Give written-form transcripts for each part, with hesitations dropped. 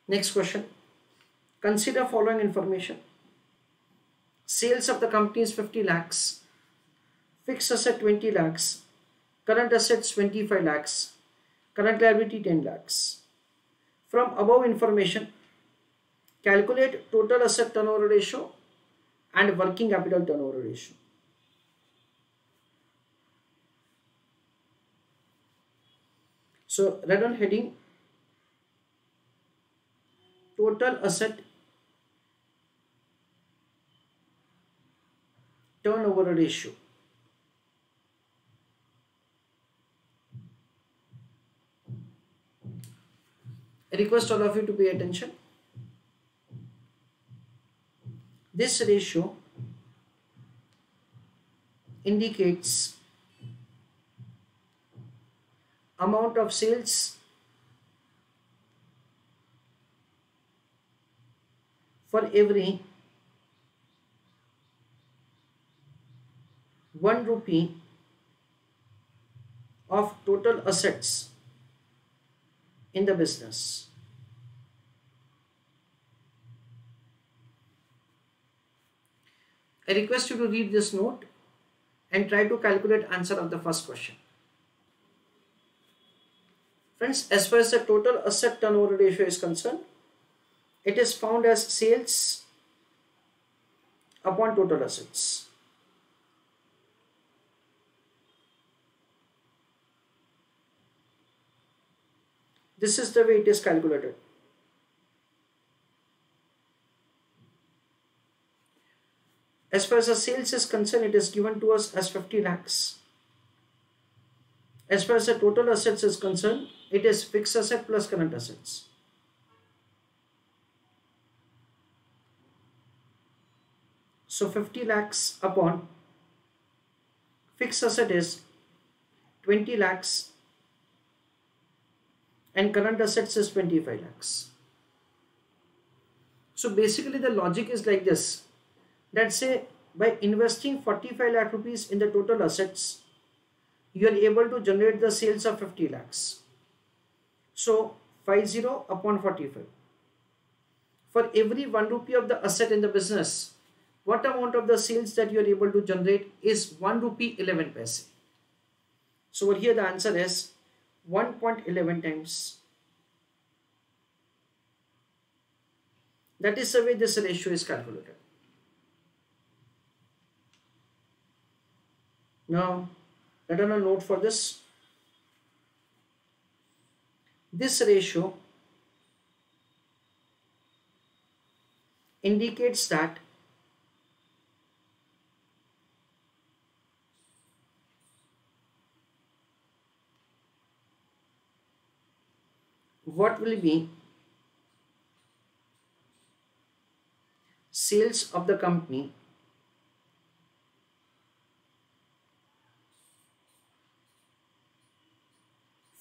Next question. Consider following information. Sales of the company is 50 lakhs. Fixed asset 20 lakhs. Current assets 25 lakhs. Current liability 10 lakhs. From above information, calculate total asset turnover ratio and working capital turnover ratio. So write on heading total asset turnover ratio. I request all of you to pay attention. This ratio indicates amount of sales for every 1 rupee of total assets in the business. I request you to read this note and try to calculate answer of the first question. Friends, as far as the total asset turnover ratio is concerned, it is found as sales upon total assets. This is the way it is calculated. As far as the sales is concerned, it is given to us as 50 lakhs. As far as the total assets is concerned, it is fixed asset plus current assets. So 50 lakhs upon fixed asset is 20 lakhs and current assets is 25 lakhs. So basically the logic is like this. Let's say by investing 45 lakh rupees in the total assets, you are able to generate the sales of 50 lakhs. So 50 upon 45. For every 1 rupee of the asset in the business, what amount of the sales that you are able to generate is 1 rupee 11 paise. So over here the answer is 1.11 times. That is the way this ratio is calculated. Now, let us note for this. This ratio indicates that what will be sales of the company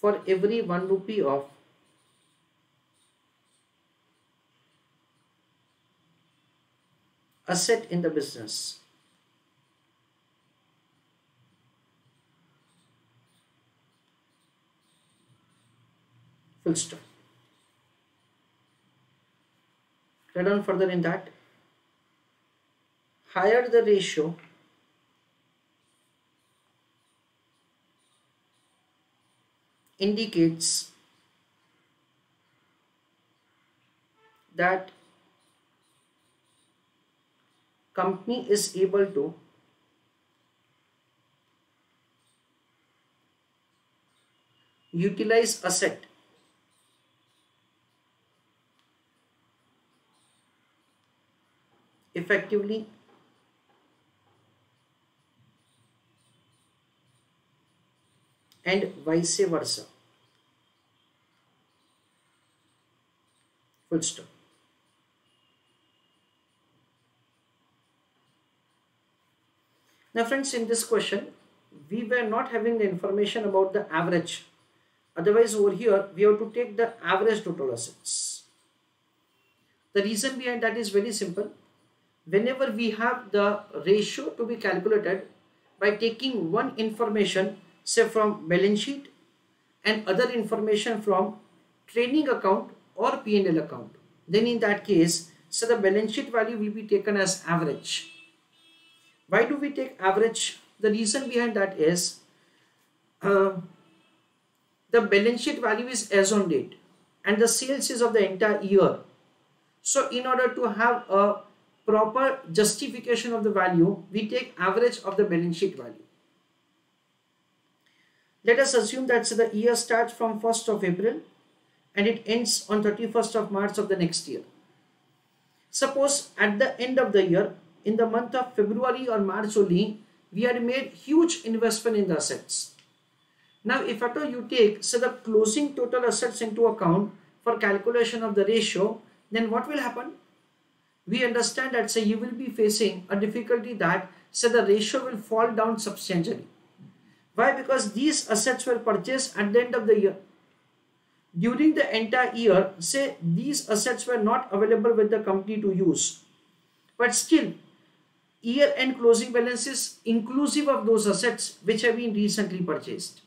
for every 1 rupee of asset in the business. Full stop. Read on further in that. Higher the ratio, indicates that company is able to utilize asset effectively and vice versa. Full stop. Now friends, in this question, we were not having the information about the average. Otherwise over here, we have to take the average total assets. The reason behind that is very simple. Whenever we have the ratio to be calculated by taking one information, say from balance sheet and other information from trading account or P&L account, then in that case, so the balance sheet value will be taken as average. Why do we take average? The reason behind that is uh, the balance sheet value is as on date and the sales is of the entire year. So in order to have a proper justification of the value, we take average of the balance sheet value. Let us assume that the year starts from 1st of April and it ends on 31st of March of the next year. Suppose at the end of the year, in the month of February or March only, we had made huge investment in the assets. Now, if at all you take the closing total assets into account for calculation of the ratio, then what will happen? We understand that you will be facing a difficulty that the ratio will fall down substantially. Why? Because these assets were purchased at the end of the year. During the entire year, say these assets were not available with the company to use. But still, year-end closing balance is inclusive of those assets which have been recently purchased.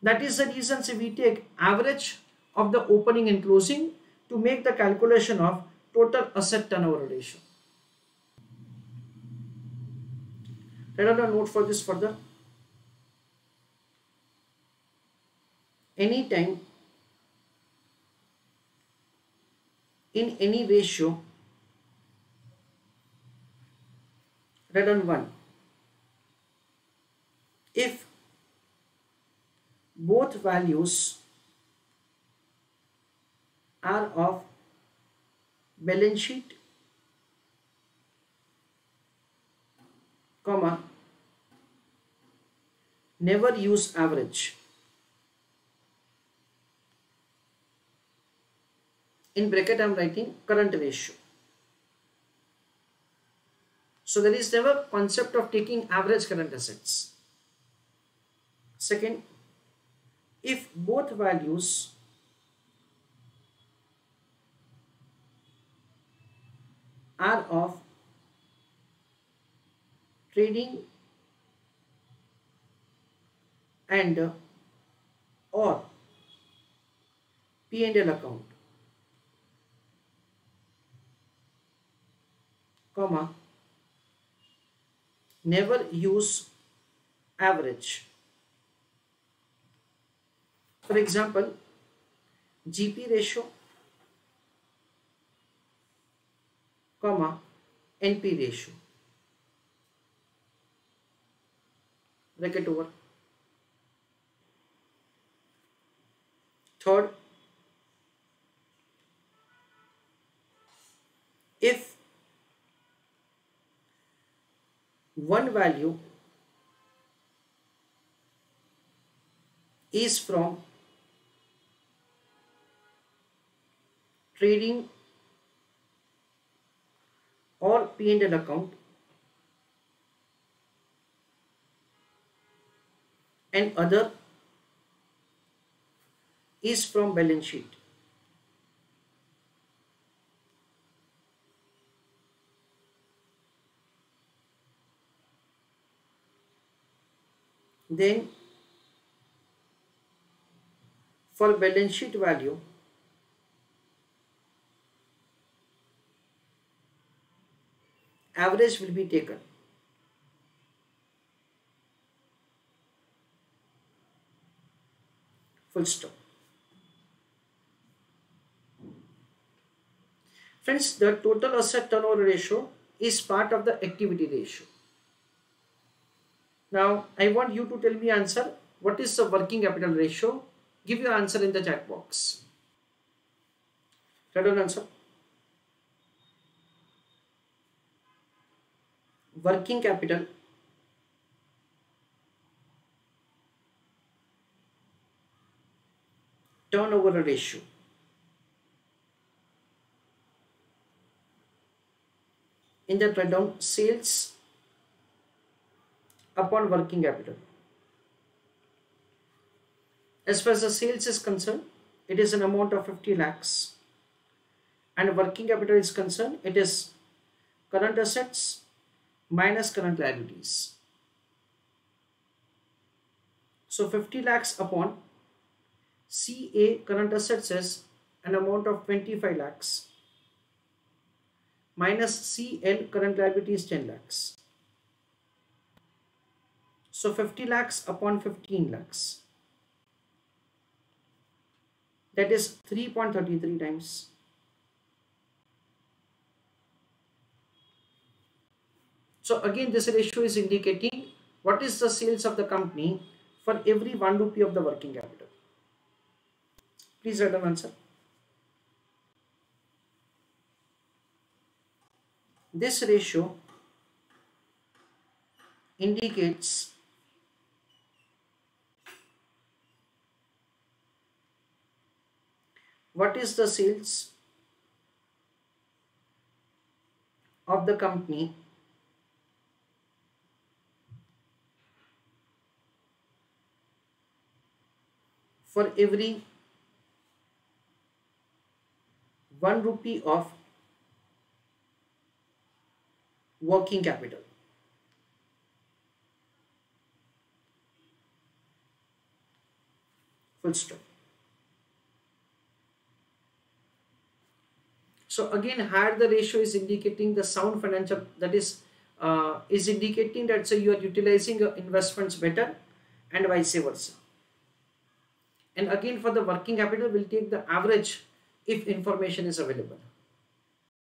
That is the reason we take average of the opening and closing to make the calculation of total asset turnover ratio. Let us note for this further. Anytime in any ratio rather than 1, if both values are of balance sheet, comma, never use average. In bracket I am writing current ratio. So there is never concept of taking average current assets. Second, if both values are of trading and or P&L account, comma, never use average. For example, GP ratio, comma, NP ratio. Bracket over. Third, if one value is from trading or P&L account and other is from balance sheet, then for balance sheet value, average will be taken. Full stop. Friends, the total asset turnover ratio is part of the activity ratio. Now, I want you to tell me answer. What is the working capital ratio? Give your answer in the chat box. Try to answer. Working capital turnover ratio. In that, write down sales upon working capital. As far as the sales is concerned, it is an amount of 50 lakhs, and working capital is concerned, it is current assets minus current liabilities. So 50 lakhs upon CA current assets is an amount of 25 lakhs minus CL current liability is 10 lakhs. So 50 lakhs upon 15 lakhs, that is 3.33 times. So again this ratio is indicating what is the sales of the company for every 1 rupee of the working capital. Please write an answer. This ratio indicates what is the sales of the company for every 1 rupee of working capital. Full stop. So again, here the ratio is indicating the sound financial, that is indicating that so you are utilizing your investments better and vice versa. And again for the working capital, we'll take the average if information is available.